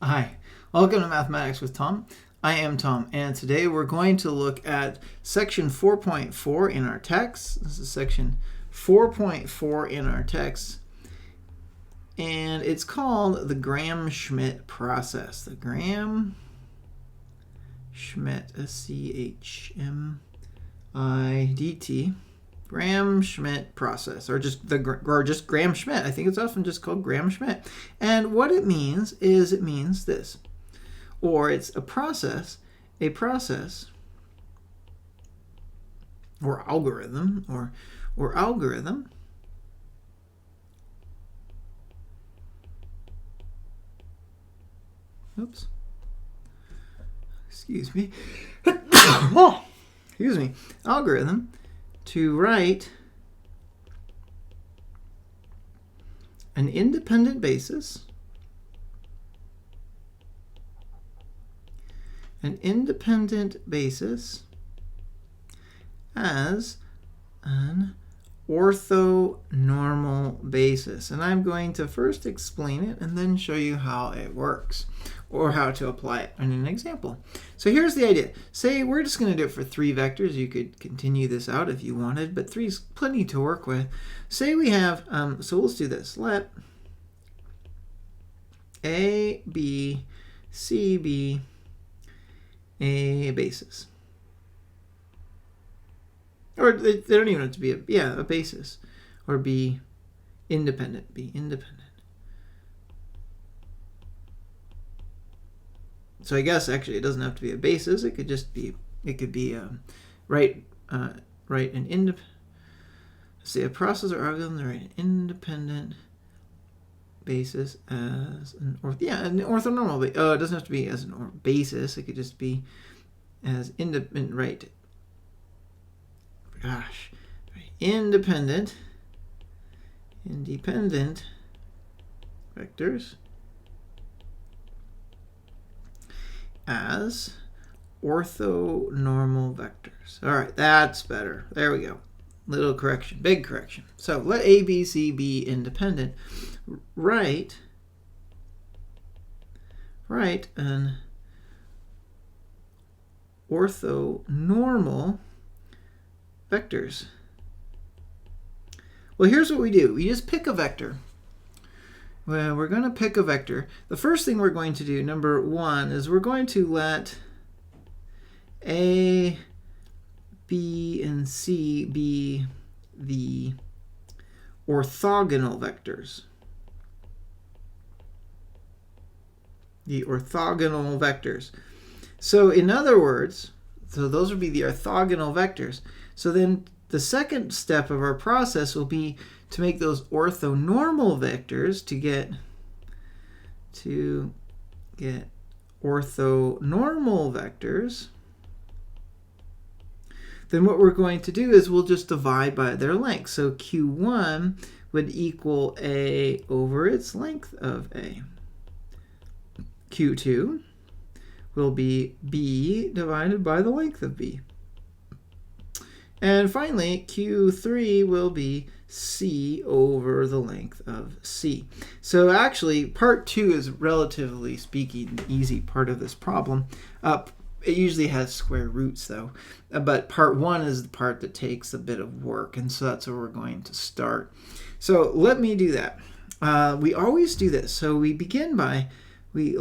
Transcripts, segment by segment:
Hi, welcome to Mathematics with Tom. I am Tom, and today we're going to look at section 4.4 in our text. This is section 4.4 in our text, and it's called the Gram Schmidt process. The Gram Schmidt, S-C-H-M-I-D-T, Gram Schmidt process, or just Gram Schmidt. I think it's often just called Gram Schmidt. And what it means is it means this, or it's a process or algorithm or algorithm oops, excuse me. Excuse me. Algorithm to write an independent basis as an orthonormal basis. And I'm going to first explain it and then show you how it works, or how to apply it in an example. So here's the idea. Say we're just going to do it for 3 vectors. You could continue this out if you wanted, but 3 is plenty to work with. Say we have, so let's do this. Let A, B, C be a basis. Or they don't even have to be a basis. Or be independent. So I guess actually it doesn't have to be a basis. It could just be, write an say a process or algorithm to write an independent basis as an orthonormal. It doesn't have to be as an basis. It could just be as independent, right? Independent vectors as orthonormal vectors. All right, that's better. There we go. Little correction, big correction. So let A, B, C be independent. Write an orthonormal vectors. Well, here's what we do. We just pick a vector. Well, we're going to pick a vector. The first thing we're going to do, number 1, is we're going to let A, B, and C be the orthogonal vectors. So in other words, so those would be the orthogonal vectors. So then the second step of our process will be to make those orthonormal vectors to get orthonormal vectors. Then what we're going to do is we'll just divide by their length. So Q1 would equal A over its length of A. Q2 will be B divided by the length of B. And finally, Q3 will be C over the length of C. So actually, part 2 is, relatively speaking, the easy part of this problem. It usually has square roots, though. But part 1 is the part that takes a bit of work, and so that's where we're going to start. So let me do that. We always do this. So we begin by, we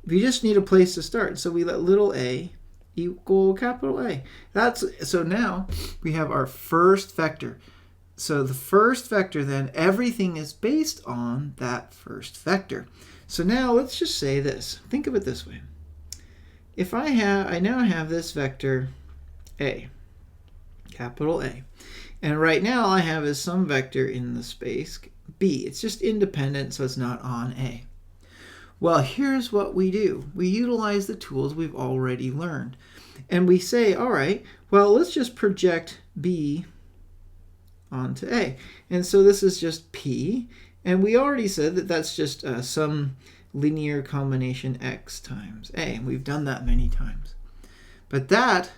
just need a place to start. So we let little a equal capital A. So now we have our first vector. So the first vector, then, everything is based on that first vector. So now let's just say this. Think of it this way. If I now have this vector A, capital A. And right now I have is some vector in the space B. It's just independent, so it's not on A. Well, here's what we do. We utilize the tools we've already learned. And we say, all right, well, let's just project B onto A. And so this is just P. And we already said that that's just some linear combination X times A. And we've done that many times. But that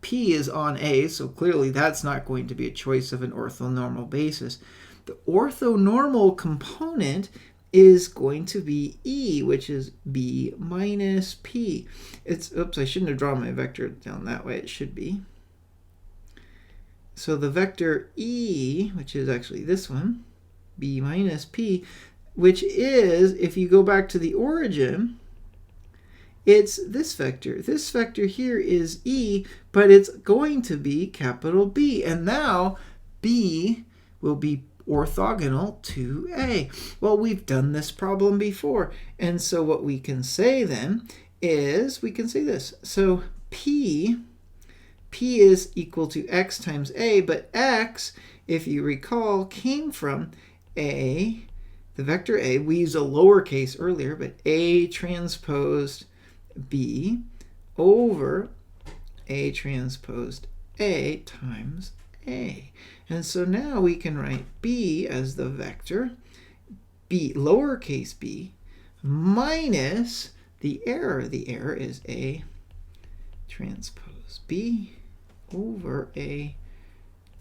P is on A, so clearly that's not going to be a choice of an orthonormal basis. The orthonormal component is going to be E, which is B minus P. Oops, I shouldn't have drawn my vector down that way. It should be. So the vector E, which is actually this one, B minus P, which is, if you go back to the origin, it's this vector. This vector here is E, but it's going to be capital B. And now B will be orthogonal to A. Well, we've done this problem before. And so what we can say then is, we can say this. So P is equal to X times A, but X, if you recall, came from A, the vector A. We used a lowercase earlier, but A transposed B over A transposed A times A. And so now we can write B as the vector, B, lowercase b, minus the error. The error is A transpose B over A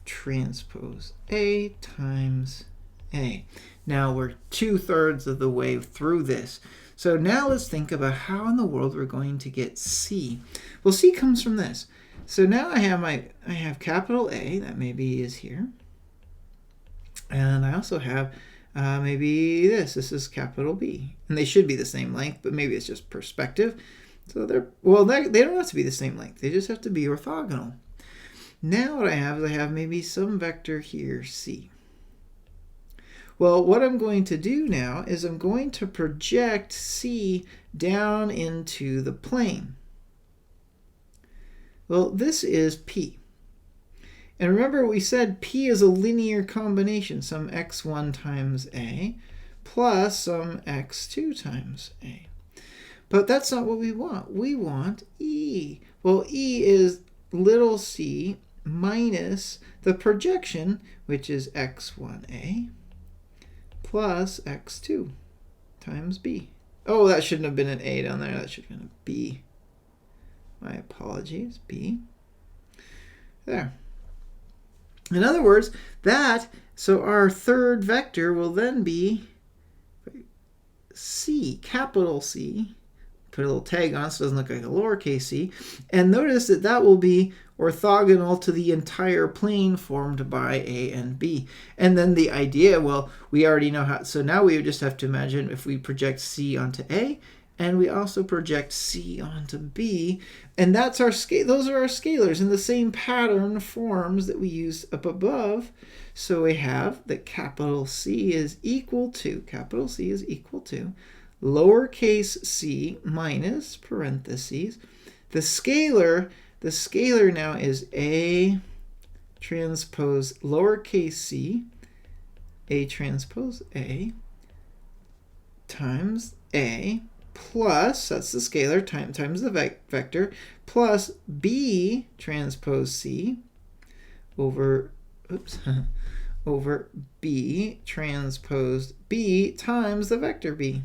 transpose A times A. Now we're 2/3 of the way through this. So now let's think about how in the world we're going to get C. Well, C comes from this. So now I have capital A, that maybe is here. And I also have maybe this is capital B. And they should be the same length, but maybe it's just perspective. So they don't have to be the same length. They just have to be orthogonal. Now what I have is I have maybe some vector here, C. Well, what I'm going to do now is I'm going to project C down into the plane. Well, this is P. And remember we said P is a linear combination, some x1 times A plus some x2 times A. But that's not what we want. We want E. Well, E is little c minus the projection, which is x1A plus x2 times B. Oh, that shouldn't have been an A down there. That should have been a B. My apologies, B. There. In other words, so our third vector will then be C, capital C. Put a little tag on so it doesn't look like a lowercase c. And notice that will be orthogonal to the entire plane formed by A and B. And then the idea, well, we already know how. So now we would just have to imagine if we project C onto A, and we also project C onto B, and that's our those are our scalars in the same pattern forms that we used up above. So we have that capital C is equal to lowercase c minus parentheses. The scalar now is A transpose lowercase c, A transpose A times A plus, that's the scalar, times the vector, plus B transpose C over, over B transpose B times the vector B.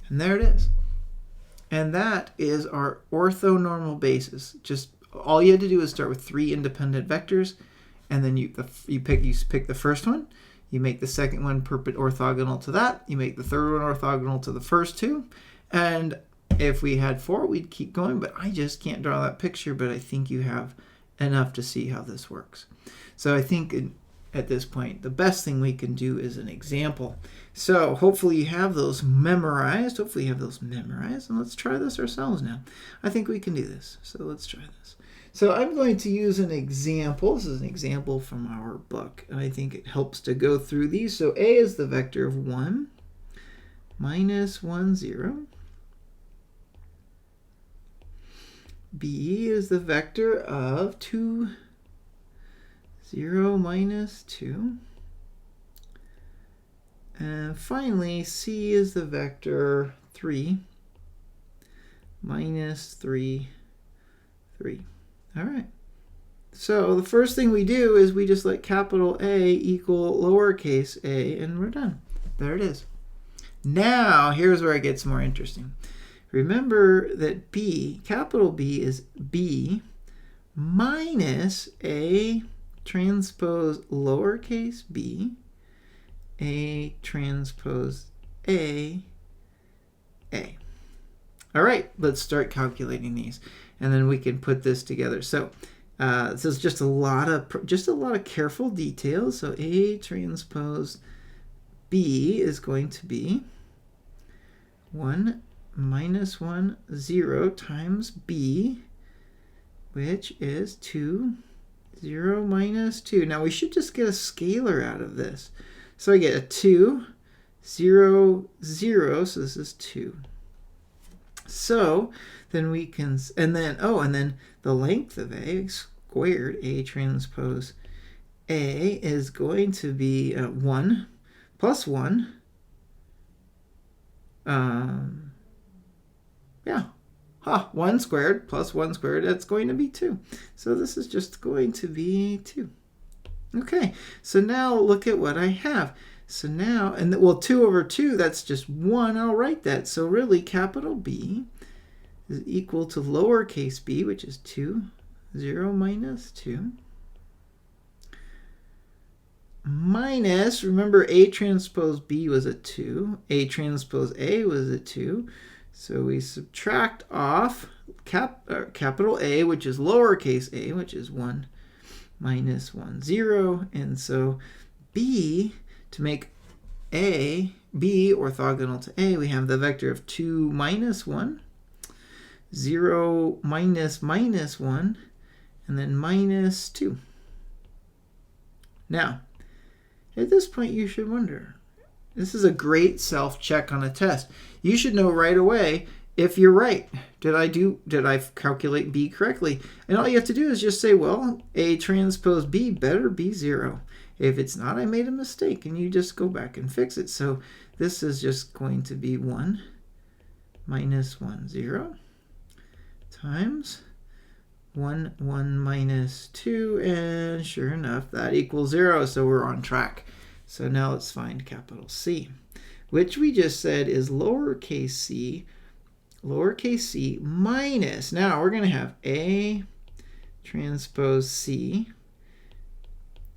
And there it is. And that is our orthonormal basis. Just all you had to do is start with 3 independent vectors, and then you pick the first one. You make the second one orthogonal to that. You make the third one orthogonal to the first 2. And if we had 4, we'd keep going. But I just can't draw that picture. But I think you have enough to see how this works. So I think at this point, the best thing we can do is an example. So hopefully you have those memorized. And let's try this ourselves now. I think we can do this. So let's try this. So I'm going to use an example. This is an example from our book, and I think it helps to go through these. So A is the vector of 1, minus 1, 0. B is the vector of 2, 0, minus 2. And finally, C is the vector 3, minus 3, 3. All right. So the first thing we do is we just let capital A equal lowercase a, and we're done. There it is. Now, here's where it gets more interesting. Remember that B, capital B, is B minus A transpose lowercase b A transpose A, A. All right, let's start calculating these, and then we can put this together. So this is just a lot of careful details. So A transpose B is going to be 1 minus 1, 0 times B, which is 2, 0 minus 2. Now we should just get a scalar out of this. So I get a 2, 0, 0, so this is 2. So then we can, and then the length of A squared, A transpose A, is going to be 1 plus 1. Yeah. 1 squared plus 1 squared, that's going to be 2. So this is just going to be 2. Okay, so now look at what I have. So now, and well, 2 over 2, that's just 1. I'll write that. So really, capital B is equal to lowercase b, which is 2, 0 minus 2. Minus, remember A transpose B was a 2. A transpose A was a 2. So we subtract off capital A, which is lowercase a, which is 1 minus 1, 0. And so B, to make B orthogonal to A, we have the vector of 2 minus 1, 0 minus minus 1, and then minus 2. Now, at this point, you should wonder, this is a great self-check on a test. You should know right away if you're right. Did I calculate B correctly? And all you have to do is just say, well, A transpose B better be 0. If it's not, I made a mistake, and you just go back and fix it. So this is just going to be 1 minus 1, 0 times 1, 1 minus 2, and sure enough, that equals 0, so we're on track. So now let's find capital C, which we just said is lowercase c minus, now we're going to have A transpose C,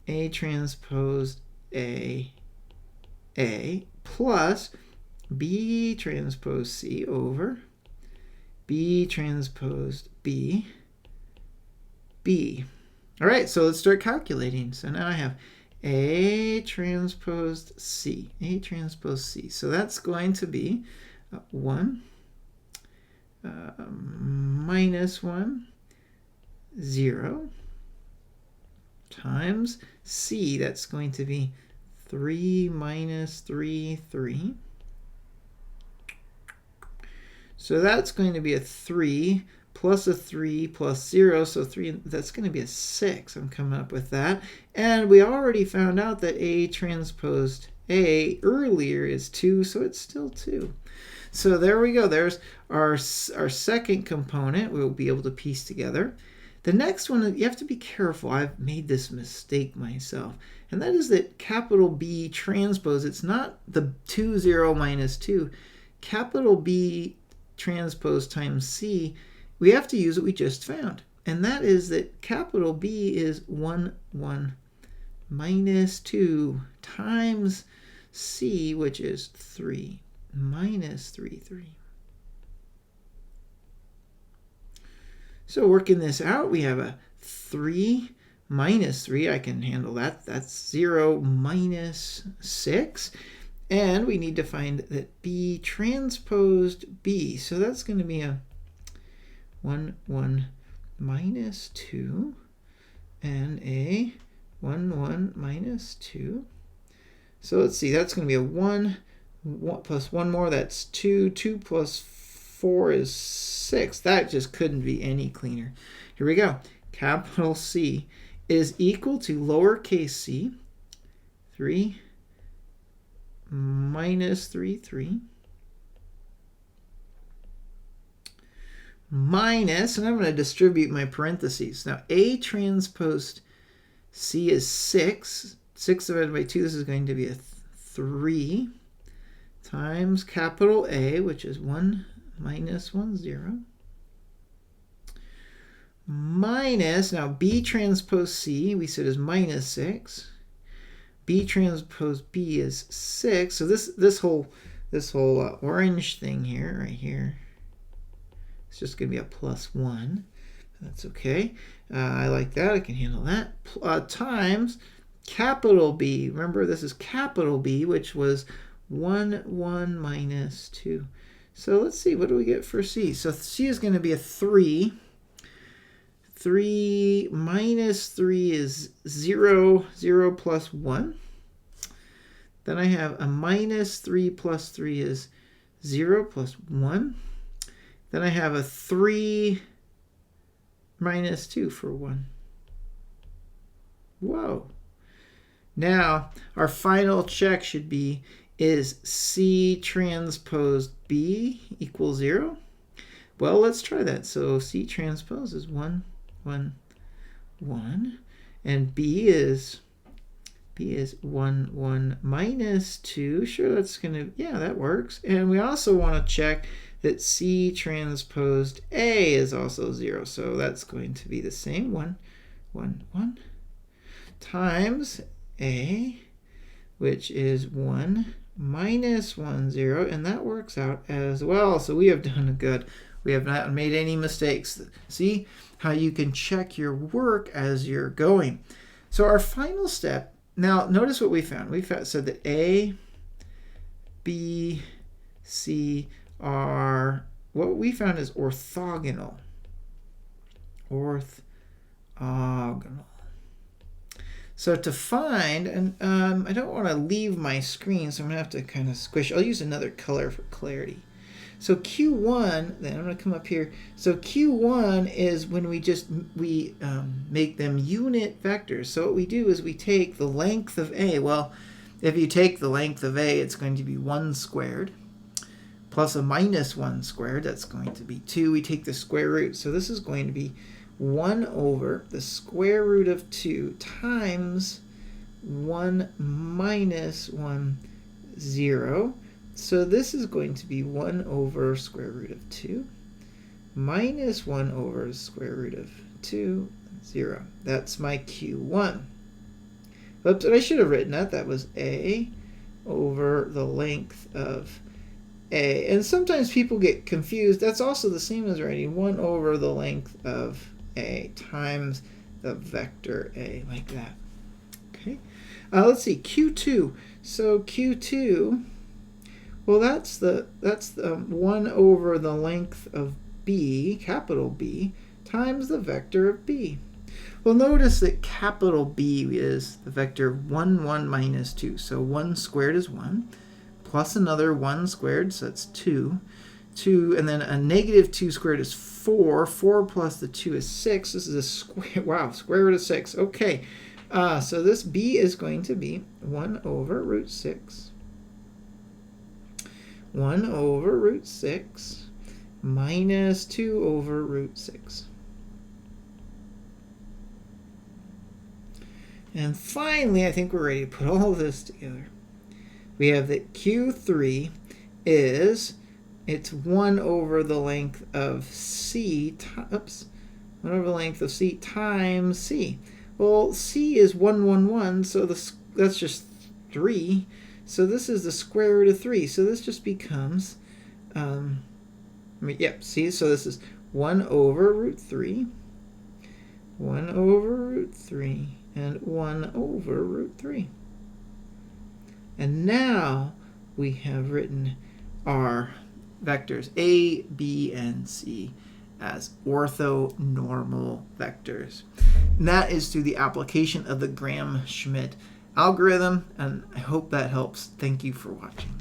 A transpose A plus B transpose C over B transpose B. All right, so let's start calculating. So now I have A transpose C. So that's going to be 1 minus 1, 0 times C. That's going to be 3 minus 3, 3. So that's going to be a 3 plus a 3 plus 0, so 3, that's going to be a 6. I'm coming up with that. And we already found out that A transposed A earlier is 2, so it's still 2. So there we go. There's our second component we'll be able to piece together. The next one, you have to be careful. I've made this mistake myself. And that is that capital B transpose, it's not the 2, 0 minus 2. Capital B transpose times C, we have to use what we just found. And that is that capital B is 1, 1 minus 2 times C, which is 3 minus 3, 3. So working this out, we have a 3 minus 3. I can handle that. That's 0 minus 6. And we need to find that B transposed B. So that's going to be a 1, 1 minus 2 and a 1, 1 minus 2. So let's see, that's going to be a 1 plus 1 more, that's 2. 2 plus 4 is 6. That just couldn't be any cleaner. Here we go. Capital C is equal to lowercase c, 3 minus 3, 3. Minus, and I'm going to distribute my parentheses. Now, A transpose C is 6. 6 divided by 2, this is going to be a 3 times capital A, which is 1 minus 1, 0. Minus, now B transpose C, we said is minus 6. B transpose B is 6. So this whole orange thing here, right here, it's just going to be a +1. That's okay. I like that. I can handle that. Times capital B. Remember, this is capital B, which was 1, 1 minus 2. So let's see. What do we get for C? So C is going to be a 3. 3 minus 3 is 0. 0 plus 1. Then I have a minus 3 plus 3 is 0 plus 1. Then I have a 3 minus 2 for 1. Whoa. Now, our final check should be, is C transpose B equals 0? Well, let's try that. So C transpose is 1, 1, 1. And B is 1, 1 minus 2. Sure, that's going to, yeah, that works. And we also want to check that C transposed A is also 0. So that's going to be the same, 1, 1, 1, times A, which is 1 minus 1, 0. And that works out as well. So we have done good. We have not made any mistakes. See how you can check your work as you're going. So our final step, now notice what we found. We said that A, B, C are, what we found is orthogonal. Orthogonal. So to find, and I don't want to leave my screen, so I'm going to have to kind of squish. I'll use another color for clarity. So Q1, then I'm going to come up here. So Q1 is when we make them unit vectors. So what we do is we take the length of A. Well, if you take the length of A, it's going to be 1 squared plus a minus 1 squared. That's going to be 2. We take the square root. So this is going to be 1 over the square root of 2 times 1 minus 1, 0. So this is going to be 1 over square root of 2 minus 1 over square root of 2, 0. That's my Q1. Oops, I should have written that. That was A over the length of A. And sometimes people get confused. That's also the same as writing 1 over the length of A times the vector A, like that. Okay. Let's see, Q2. So Q2, well, that's the 1 over the length of B, capital B, times the vector of B. Well, notice that capital B is the vector 1, 1 minus 2. So 1 squared is 1, plus another 1 squared, so that's 2. 2, and then a negative 2 squared is 4. 4 plus the 2 is 6. This is a square, wow, square root of 6. Okay, so this B is going to be 1 over root 6. 1 over root 6 minus 2 over root 6. And finally, I think we're ready to put all of this together. We have that Q3 is, it's 1 over the length of C, 1 over the length of C times C. Well, C is 1, 1, 1, so that's just 3. So this is the square root of 3. So this just becomes, see, so this is 1 over root 3, 1 over root 3, and 1 over root 3. And now we have written our vectors A, B, and C as orthonormal vectors. And that is through the application of the Gram Schmidt algorithm, and I hope that helps. Thank you for watching.